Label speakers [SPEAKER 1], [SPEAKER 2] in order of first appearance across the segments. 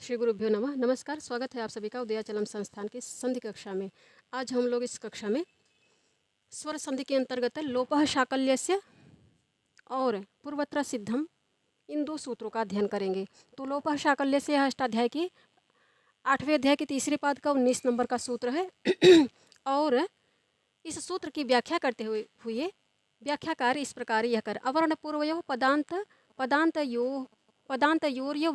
[SPEAKER 1] श्री गुरुभ्यो नमः। नमस्कार, स्वागत है आप सभी का उदयाचलम संस्थान की संधि कक्षा में। आज हम लोग इस कक्षा में स्वर संधि के अंतर्गत लोपः शाकल्यस्य और पूर्वत्र सिद्धम इन दो सूत्रों का अध्ययन करेंगे। तो लोपः शाकल्यस्य यह अष्टाध्याय की 8वें अध्याय के तीसरे पाद का 19 नंबर का सूत्र है और इस सूत्र की व्याख्या करते हुए व्याख्याकार इस प्रकार यह कर अवर्ण पूर्वयो पदांतयोर्य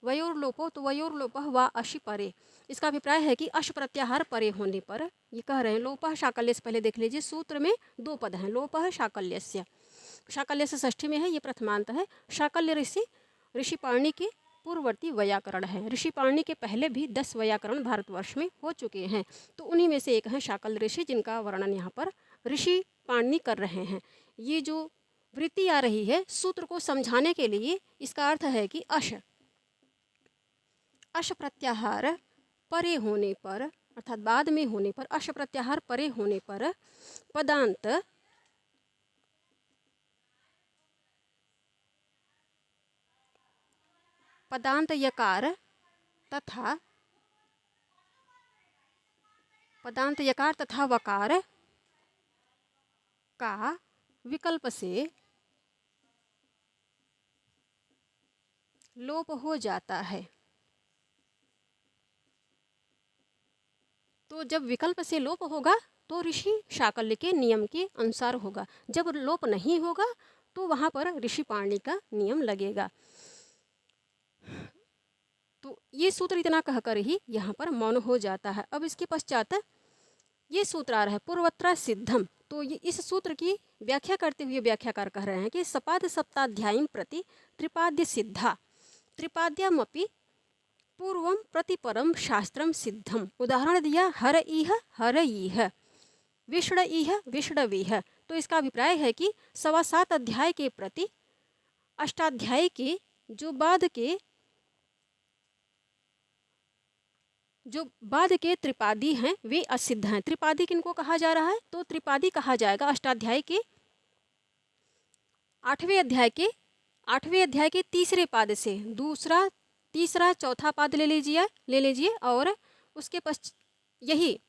[SPEAKER 1] वयोर्लोपो तो वयोर्लोपः व अशि परे। इसका अभिप्राय है कि अश प्रत्याहार परे होने पर ये कह रहे हैं लोपः शाकल्य से। पहले देख लीजिए, सूत्र में दो पद हैं, लोपः शाकल्यस्य। शाकल्य से षष्ठी में है, ये प्रथमांत है। शाकल्य ऋषि पाणि के पूर्ववर्ती वैयाकरण है। ऋषि पाणि के पहले भी 10 वैयाकरण भारतवर्ष में हो चुके हैं, तो उन्हीं में से एक है शाकल्य ऋषि, जिनका वर्णन यहाँ पर ऋषि पाणि कर रहे हैं। ये जो वृत्ति आ रही है सूत्र को समझाने के लिए, इसका अर्थ है कि अश प्रत्याहार परे होने पर, अर्थात बाद में होने पर, अश प्रत्याहार परे होने पर पदांत यकार तथा वकार का विकल्प से लोप हो जाता है। तो जब विकल्प से लोप होगा तो ऋषि शाकल्य के नियम के अनुसार होगा। जब लोप नहीं होगा तो वहाँ पर ऋषि पाणि का नियम लगेगा। तो ये सूत्र इतना कहकर ही यहाँ पर मौन हो जाता है। अब इसके पश्चात ये सूत्र आ रहा है पूर्वत्र सिद्धम। तो ये इस सूत्र की व्याख्या करते हुए व्याख्याकार कह रहे हैं कि सपाद सप्ताध्यायीं प्रति त्रिपाद्य सिद्धा त्रिपाद्यमपि पूर्वम प्रतिपरम शास्त्रम सिद्धम। उदाहरण दिया हर इह विषणवीह। तो इसका अभिप्राय है कि 7.25 अध्याय के प्रति अष्टाध्याय के जो बाद के त्रिपादी हैं वे असिद्ध हैं। त्रिपादी किनको कहा जा रहा है? तो त्रिपादी कहा जाएगा अष्टाध्याय के 8वें अध्याय के तीसरे पाद से दूसरा, तीसरा, चौथा पाद ले लीजिए और उसके पश्चात यही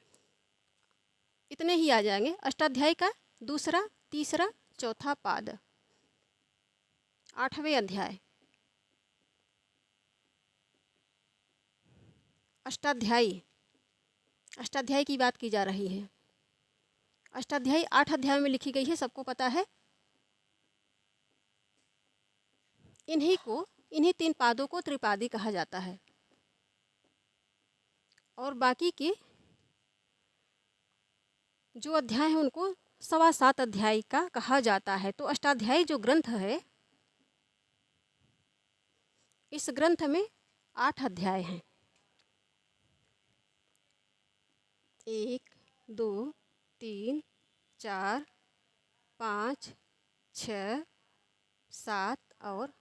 [SPEAKER 1] इतने ही आ जाएंगे। अष्टाध्याय का दूसरा, तीसरा, चौथा पाद 8वें अध्याय। अष्टाध्यायी की बात की जा रही है। अष्टाध्यायी 8 अध्याय में लिखी गई है, सबको पता है। इन्हीं 3 पादों को त्रिपादी कहा जाता है और बाकी के जो अध्याय हैं उनको 7.25 अध्याय का कहा जाता है। तो अष्टाध्यायी जो ग्रंथ है, इस ग्रंथ में 8 अध्याय हैं। 1, 2, 3, 4, 5, 6, 7 और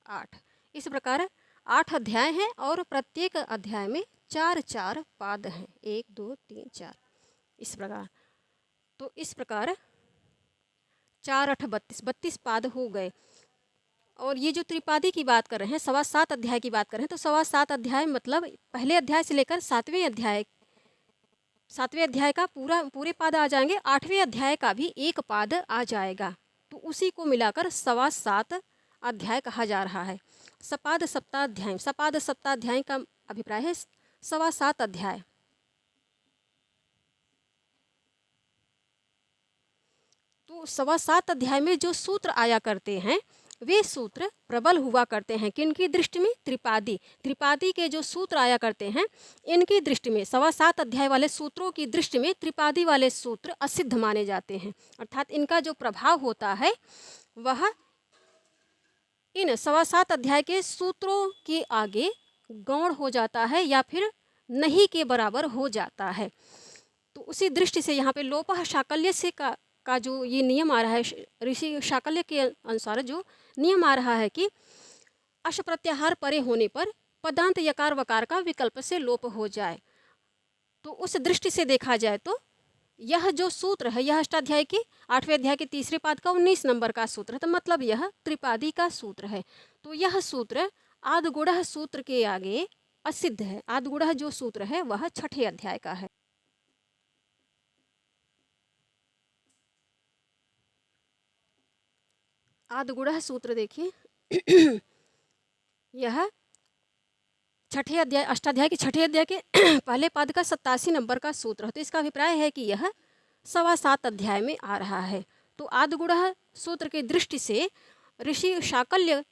[SPEAKER 1] 8। इस प्रकार 8 अध्याय हैं और प्रत्येक अध्याय में 4 पाद हैं। 1, 2, 3, 4 इस प्रकार। तो इस प्रकार 4, 8, 32 पाद हो गए। और ये जो त्रिपादी की बात कर रहे हैं, 7.25 अध्याय की बात कर रहे हैं, तो 7.25 अध्याय मतलब पहले अध्याय से लेकर 7वें अध्याय का पूरे पाद आ जाएंगे। 8वें अध्याय का भी एक पाद आ जाएगा, तो उसी को मिलाकर 7.25 अध्याय कहा जा रहा है। सपाद सप्ताध्याय का अभिप्राय है 7.25 अध्याय। तो 7.25 अध्याय में जो सूत्र आया करते हैं वे सूत्र प्रबल हुआ करते हैं। किनकी दृष्टि में? त्रिपादी के जो सूत्र आया करते हैं इनकी दृष्टि में, 7.25 अध्याय वाले सूत्रों की दृष्टि में त्रिपादी वाले सूत्र असिद्ध माने जाते हैं। अर्थात इनका जो प्रभाव होता है वह इन 7.25 अध्याय के सूत्रों के आगे गौण हो जाता है या फिर नहीं के बराबर हो जाता है। तो उसी दृष्टि से यहाँ पे लोपः शाकल्य से का जो ये नियम आ रहा है, ऋषि शाकल्य के अनुसार जो नियम आ रहा है कि अश प्रत्याहार परे होने पर पदांत यकार वकार का विकल्प से लोप हो जाए। तो उस दृष्टि से देखा जाए तो यह जो सूत्र है, यह अष्टाध्याय के 8वें अध्याय के तीसरे पाद का 19 नंबर का सूत्र है। तो मतलब यह त्रिपादी का सूत्र है। तो यह सूत्र आद्गुणः सूत्र के आगे असिद्ध है। आद्गुणः जो सूत्र है वह छठे अध्याय का है। आद्गुणः सूत्र देखिए यह छठे अध्याय अष्टाध्याय के छठे अध्याय के पहले पद का 87 नंबर का सूत्र है। तो इसका अभिप्राय है कि यह 7वां अध्याय में आ रहा है। तो आद्गुणः सूत्र की दृष्टि से ऋषि शाकल्य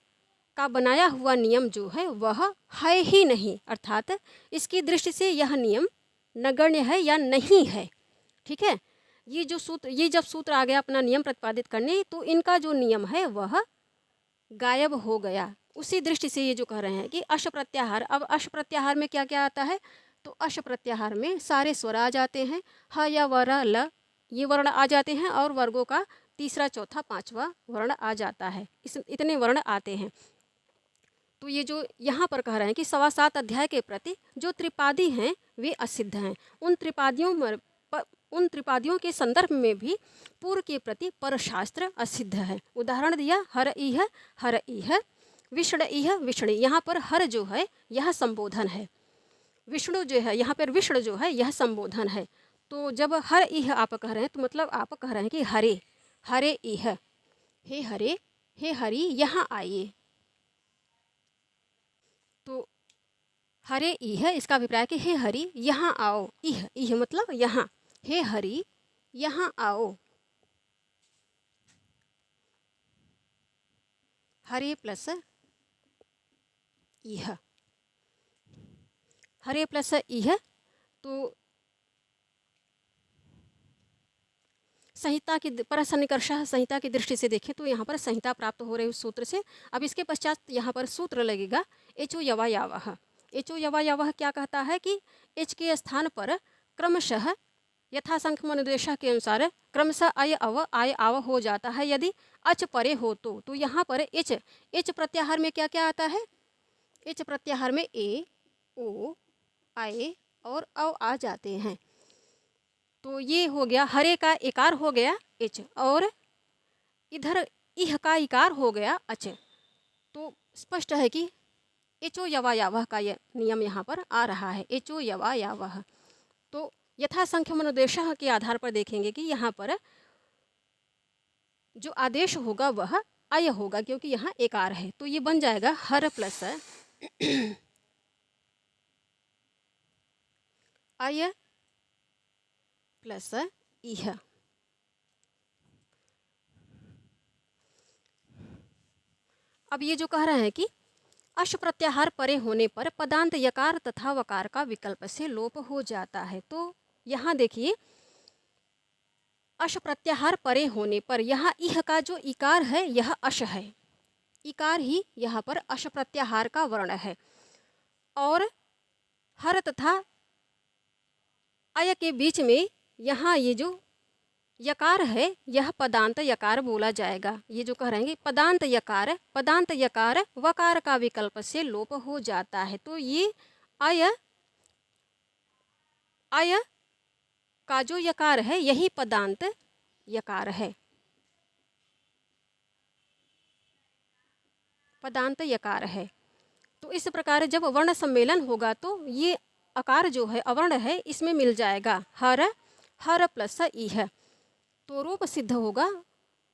[SPEAKER 1] का बनाया हुआ नियम जो है वह है ही नहीं, अर्थात इसकी दृष्टि से यह नियम नगण्य है या नहीं है। ठीक है, ये जब सूत्र आ गया अपना नियम प्रतिपादित करने, तो इनका जो नियम है वह गायब हो गया। उसी दृष्टि से ये जो कह रहे हैं कि अश प्रत्याहार, अब अश प्रत्याहार में क्या क्या आता है, तो अश प्रत्याहार में सारे स्वर आ जाते हैं, ह या वर ल ये वर्ण आ जाते हैं, और वर्गों का तीसरा चौथा पांचवा वर्ण आ जाता है। इतने वर्ण आते हैं। तो ये जो यहाँ पर कह रहे हैं कि 7वां अध्याय के प्रति जो त्रिपादी हैं वे असिद्ध हैं। उन त्रिपादियों के संदर्भ में भी पूर्व के प्रति परशास्त्र असिद्ध है। उदाहरण दिया हर इह, विष्ण इह विष्णि। यहाँ पर हर जो है यह संबोधन है, विष्णु जो है यहाँ पर विष्णु जो है यह संबोधन है। तो जब हर इह आप कह रहे हैं तो मतलब आप कह रहे हैं कि हरे हरे इह, हे हरे हे हरि यहाँ आइए। तो हरे इह इसका अभिप्राय कि हे हरि यहाँ आओ। इह इह मतलब यहाँ, हे हरि यहाँ आओ। हरे प्लस इह, हरे प्लस इह। तो संहिता की परसन्निकर्ष संहिता की दृष्टि से देखें तो यहाँ पर संहिता प्राप्त हो रही उस सूत्र से। अब इसके पश्चात यहाँ पर सूत्र लगेगा एचो यवा यावह। एचो यवा यावह क्या कहता है कि एच के स्थान पर क्रमशः यथासंख्य मनुदेशा के अनुसार क्रमशः आय आव हो जाता है यदि अच परे हो तो यहाँ पर एच प्रत्याहार में क्या क्या आता है, एच प्रत्याहार में ए ओ आए और अव आ जाते हैं। तो ये हो गया हरे का इकार हो गया एच, और इधर इह का इकार हो गया अच। तो स्पष्ट है कि एचो यवा यावह का यह नियम यहाँ पर आ रहा है, एचो यवा यावह। तो यथासंख्य मनोदेशः के आधार पर देखेंगे कि यहाँ पर जो आदेश होगा वह अय होगा, क्योंकि यहाँ एकार है। तो ये बन जाएगा हर प्लस अय प्लस इह। अब ये जो कह रहे हैं कि अश प्रत्याहार परे होने पर पदांत यकार तथा वकार का विकल्प से लोप हो जाता है। तो यहाँ देखिए अश प्रत्याहार परे होने पर यहाँ इह का जो इकार है यह अश है, इकार ही यहाँ पर अश प्रत्याहार का वर्ण है, और हर तथा अय के बीच में यहाँ ये जो यकार है यह पदांत यकार बोला जाएगा। ये जो कह रहे हैं कि पदांत यकार वकार का विकल्प से लोप हो जाता है। तो ये अय का जो यकार है यही पदांत यकार है, पदांत यकार है। तो इस प्रकार जब वर्ण सम्मेलन होगा तो ये अकार जो है अवर्ण है इसमें मिल जाएगा हर प्लस इह, तो रूप सिद्ध होगा।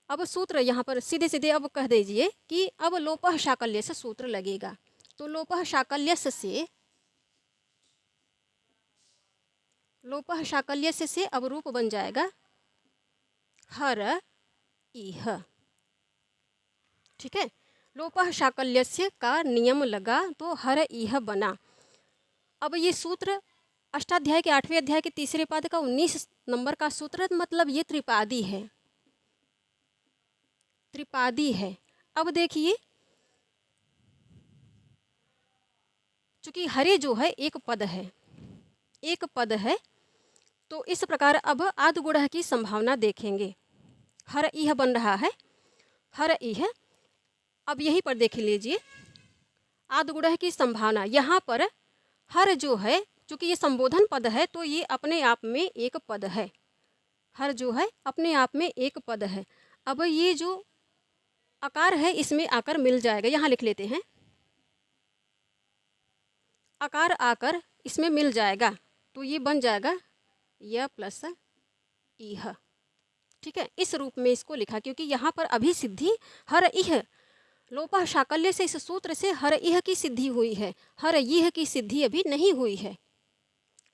[SPEAKER 1] अब सूत्र यहाँ पर सीधे सीधे अब कह दीजिए कि अब लोपः शाकल्य से सूत्र लगेगा। तो लोपः शाकल्य से अब रूप बन जाएगा हर इह। ठीक है, लोपः शाकल्यस्य का नियम लगा तो हर इह बना। अब ये सूत्र अष्टाध्याय के 8वें अध्याय के तीसरे पद का 19 नंबर का सूत्र, मतलब ये त्रिपादी है, त्रिपादी है। अब देखिए चूंकि हरे जो है एक पद है, तो इस प्रकार अब आद्गुणः की संभावना देखेंगे। हर इह बन रहा है, हर इह। अब यहीं पर देख लीजिए आद्गुणः की संभावना। यहाँ पर हर जो है चूंकि ये संबोधन पद है तो ये अपने आप में एक पद है, हर जो है अपने आप में एक पद है। अब ये जो आकार है इसमें आकर मिल जाएगा, यहाँ लिख लेते हैं आकार आकर इसमें मिल जाएगा, तो ये बन जाएगा य प्लस इह। ठीक है, इस रूप में इसको लिखा, क्योंकि यहाँ पर अभी सिद्धि हर इह लोपा शाकल्य से इस सूत्र से हर इह की सिद्धि हुई है, हर यह की सिद्धि अभी नहीं हुई है।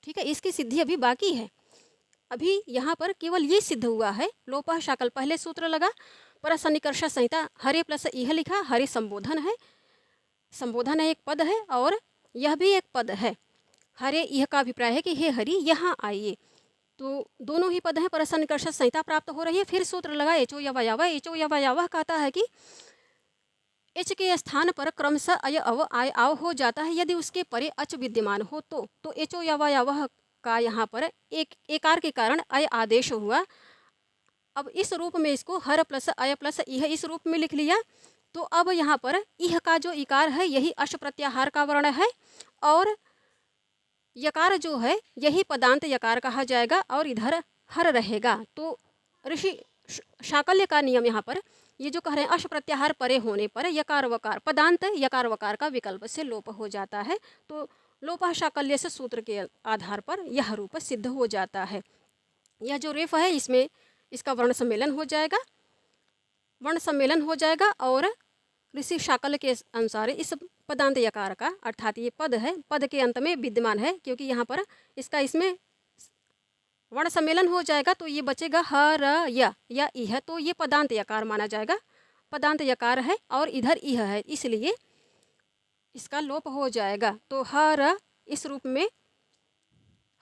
[SPEAKER 1] ठीक है, इसकी सिद्धि अभी बाकी है। अभी यहाँ पर केवल ये सिद्ध हुआ है लोपा शाकल, पहले सूत्र लगा परसन्निकर्ष संहिता, हरे प्लस इह लिखा, हरे संबोधन है, संबोधन है एक पद है और यह भी एक पद है। हरे यह का अभिप्राय है कि हे हरि यहाँ आइए, तो दोनों ही पद हैं, परसन्निकर्ष संहिता प्राप्त हो रही है। फिर सूत्र लगा एचो यवयावह, एचो यवयावह कहता है कि एच के स्थान पर क्रमशः अय अव आय आव हो जाता है यदि उसके परे अच विद्यमान हो तो एचो यवयावह का यहाँ पर एक एकार के कारण अय आदेश हुआ। अब इस रूप में इसको हर प्लस अय प्लस इह इस रूप में लिख लिया, तो अब यहाँ पर इह का जो इकार है यही अश प्रत्याहार का वर्ण है और यकार जो है यही पदांत यकार कहा जाएगा और इधर हर रहेगा। तो ऋषि शाकल्य का नियम यहाँ पर ये जो कह रहे हैं अश प्रत्याहार परे होने पर यकार वकार पदांत यकार वकार का विकल्प से लोप हो जाता है, तो लोपा शाकल्य से सूत्र के आधार पर यह रूप सिद्ध हो जाता है। यह जो रेफ है इसमें इसका वर्ण सम्मेलन हो जाएगा, वर्ण सम्मेलन हो जाएगा और ऋषि शाकल के अनुसार इस पदांत यकार का अर्थात ये पद है, पद के अंत में विद्यमान है, क्योंकि यहाँ पर इसका इसमें वर्ण सम्मेलन हो जाएगा तो ये बचेगा हर या इह, तो ये पदांत यकार माना जाएगा, पदांत यकार है और इधर इह है, इसलिए इसका लोप हो जाएगा। तो हर इस रूप में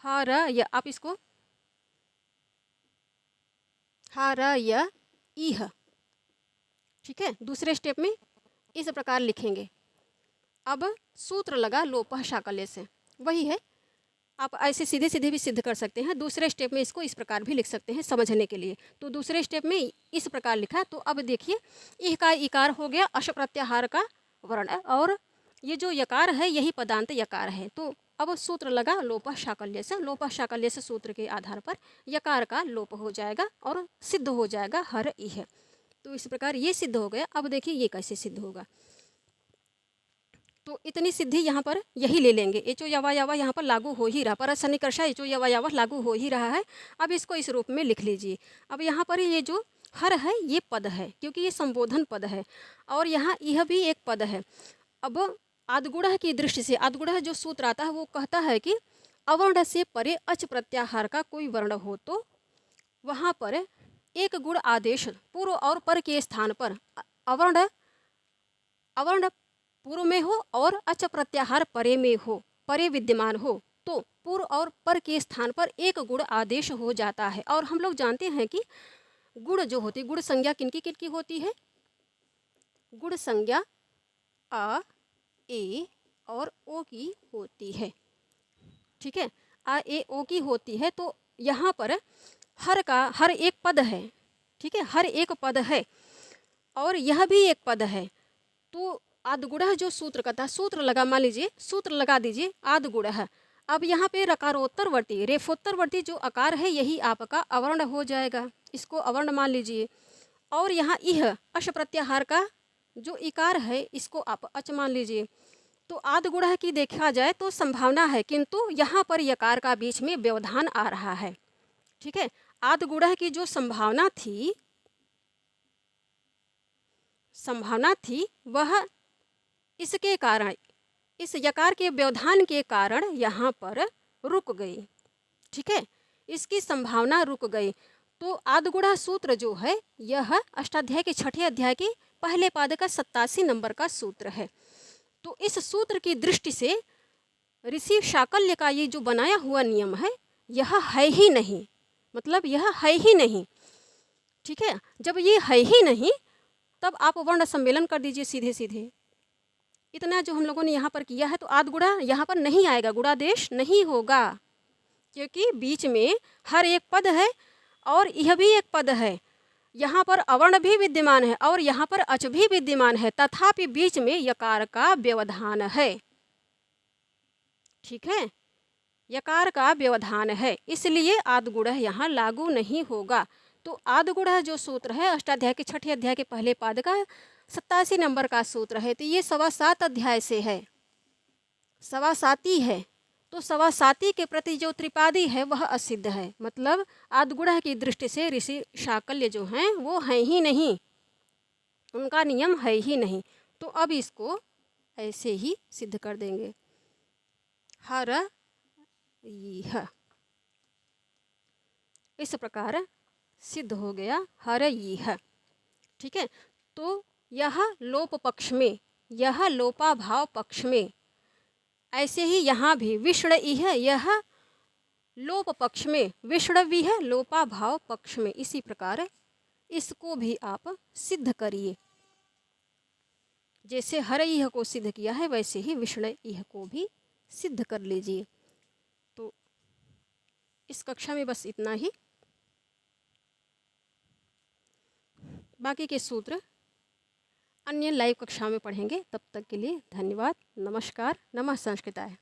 [SPEAKER 1] हर या, आप इसको हर या इह, ठीक है, दूसरे स्टेप में इस प्रकार लिखेंगे। अब सूत्र लगा लोपः शाकल्य से, वही है, आप ऐसे सीधे सीधे भी सिद्ध कर सकते हैं। दूसरे स्टेप में इसको इस प्रकार भी लिख सकते हैं समझने के लिए। तो दूसरे स्टेप में इस प्रकार लिखा, तो अब देखिए इह का इकार हो गया अश प्रत्याहार का वर्ण और ये जो यकार है यही पदांत यकार है। तो अब सूत्र लगा लोपः शाकल्य से, लोपः शाकल्य से सूत्र के आधार पर यकार का लोप हो जाएगा और सिद्ध हो जाएगा हर इह। तो इस प्रकार ये सिद्ध हो गया। अब देखिए ये कैसे सिद्ध होगा, तो इतनी सिद्धि यहाँ पर यही ले लेंगे, एचो यवायावा यहाँ पर लागू हो ही रहा, परसन्निकर्षा एचो यवायावा लागू हो ही रहा है। अब इसको इस रूप में लिख लीजिए। अब यहाँ पर ये जो हर है ये पद है, क्योंकि ये संबोधन पद है और यहाँ यह भी एक पद है। अब आदगुणः की दृष्टि से, आदगुणः जो सूत्र आता है वो कहता है कि अवर्ण से परे अच प्रत्याहार का कोई वर्ण हो तो वहाँ पर एक गुण आदेश पूर्व और पर के स्थान पर अवर्ण पूर्व में हो और अच प्रत्याहार परे में हो, परे विद्यमान हो, तो पूर्व और पर के स्थान पर एक गुण आदेश हो जाता है। और हम लोग जानते हैं कि गुण जो होती, गुण संज्ञा किनकी किनकी होती है, गुण संज्ञा आ ए और ओ की होती है। ठीक है, आ ए ओ की होती है। तो यहाँ पर हर का हर एक पद है, ठीक है, हर एक पद है और यह भी एक पद है। तो आदगुणः जो सूत्र का था, सूत्र लगा, मान लीजिए सूत्र लगा दीजिए आदगुणः। अब यहाँ पे रकारोत्तरवर्ती रेफोत्तरवर्ती जो आकार है यही आपका अवर्ण हो जाएगा, इसको अवर्ण मान लीजिए। और यहाँ इह अश प्रत्याहार का जो इकार है इसको आप अच मान लीजिए। तो आदगुणः की देखा जाए तो संभावना है, किंतु यहाँ पर यकार का बीच में व्यवधान आ रहा है। ठीक है, आदगुणः की जो संभावना थी वह इसके कारण, इस यकार के व्यवधान के कारण यहाँ पर रुक गई। ठीक है, इसकी संभावना रुक गई। तो आदगुणः सूत्र जो है यह अष्टाध्याय के 6ठे अध्याय के पहले पाद का 87 नंबर का सूत्र है। तो इस सूत्र की दृष्टि से ऋषि शाकल्य का ये जो बनाया हुआ नियम है यह है ही नहीं, मतलब यह है ही नहीं। ठीक है, जब ये है ही नहीं तब आप वर्ण सम्मेलन कर दीजिए सीधे सीधे। इतना जो हम लोगों ने यहाँ पर किया है, तो आदगुणा यहाँ पर नहीं आएगा, गुणादेश नहीं होगा, क्योंकि बीच में हर एक पद है और यह भी एक पद है। यहाँ पर अवर्ण भी विद्यमान है और यहाँ पर अच भी विद्यमान है, तथापि बीच में यकार का व्यवधान है। ठीक है, यकार का व्यवधान है, इसलिए आदगुणः यहाँ लागू नहीं होगा। तो आदगुणः जो सूत्र है अष्टाध्याय के 6ठे अध्याय के पहले पाद का 87 नंबर का सूत्र है। तो ये 7.25 अध्याय से है, सवासाती है, तो सवासाती के प्रति जो त्रिपादी है वह असिद्ध है, मतलब आद्गुणः की दृष्टि से ऋषि शाकल्य जो हैं वो हैं ही नहीं, उनका नियम है ही नहीं। तो अब इसको ऐसे ही सिद्ध कर देंगे, हर यह, इस प्रकार सिद्ध हो गया हर यह। ठीक है, तो यह लोप पक्ष में, यह लोपाभाव पक्ष में, ऐसे ही यहाँ भी विष्ण इह, यह लोप पक्ष में, विष्णवी है लोपाभाव पक्ष में। इसी प्रकार इसको भी आप सिद्ध करिए, जैसे हर यह को सिद्ध किया है वैसे ही विष्ण यह को भी सिद्ध कर लीजिए। तो इस कक्षा में बस इतना ही, बाकी के सूत्र अन्य लाइव कक्षा में पढ़ेंगे। तब तक के लिए धन्यवाद। नमस्कार। नमः संस्कृताय।